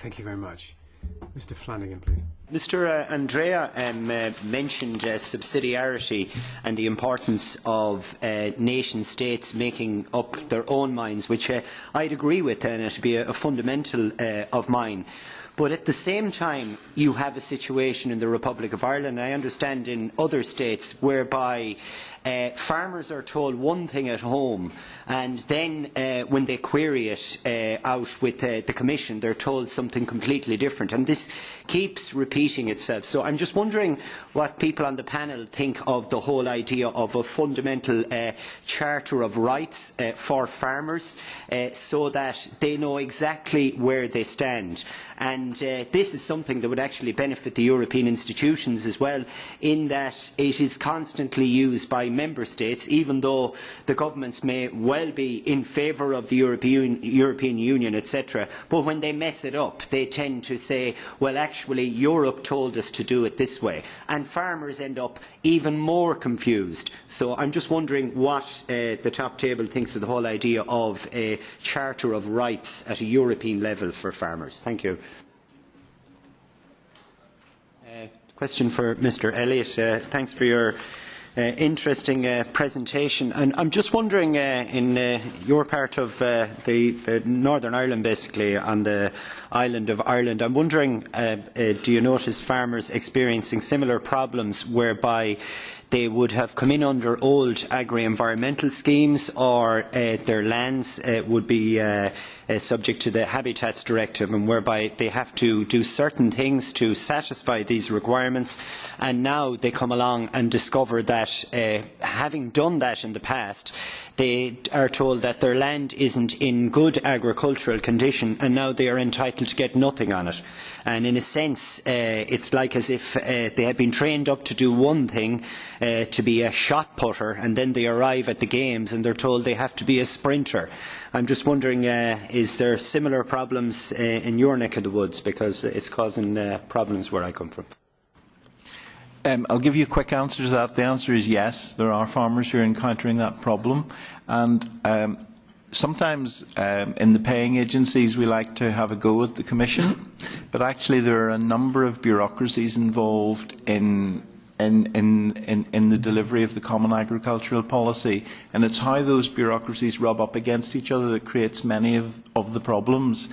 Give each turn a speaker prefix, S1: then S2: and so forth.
S1: Thank you very much. Mr. Flanagan, please.
S2: Mr. Andrea mentioned subsidiarity and the importance of nation states making up their own minds, which I'd agree with, and it would be a fundamental of mine. But at the same time, you have a situation in the Republic of Ireland, I understand in other states, whereby farmers are told one thing at home, and then when they query it out with the Commission, they are told something completely different. And this keeps repeating itself. So I am just wondering what people on the panel think of the whole idea of a fundamental charter of rights for farmers, so that they know exactly where they stand. And this is something that would actually benefit the European institutions as well, in that it is constantly used by member states, even though the governments may well be in favour of the European Union, etc. But when they mess it up, they tend to say, well, actually, Europe told us to do it this way. And farmers end up even more confused. So I am just wondering what the top table thinks of the whole idea of a charter of rights at a European level for farmers. Thank you. Question for Mr. Elliott. Thanks for your interesting presentation. And I'm just wondering, in your part of the Northern Ireland, basically, on the island of Ireland, I'm wondering, do you notice farmers experiencing similar problems whereby they would have come in under old agri-environmental schemes, or their lands would be subject to the Habitats Directive, and whereby they have to do certain things to satisfy these requirements, and now they come along and discover that, having done that in the past, they are told that their land isn't in good agricultural condition, and now they are entitled to get nothing on it. And in a sense, it's like as if they had been trained up to do one thing, to be a shot putter, and then they arrive at the games and they're told they have to be a sprinter. I'm just wondering, is there similar problems in your neck of the woods, because it's causing problems where I come from?
S3: I'll give you a quick answer to that. The answer is yes. There are farmers who are encountering that problem, and sometimes in the paying agencies we like to have a go at the Commission, but actually there are a number of bureaucracies involved in the delivery of the Common Agricultural Policy, and it's how those bureaucracies rub up against each other that creates many of the problems.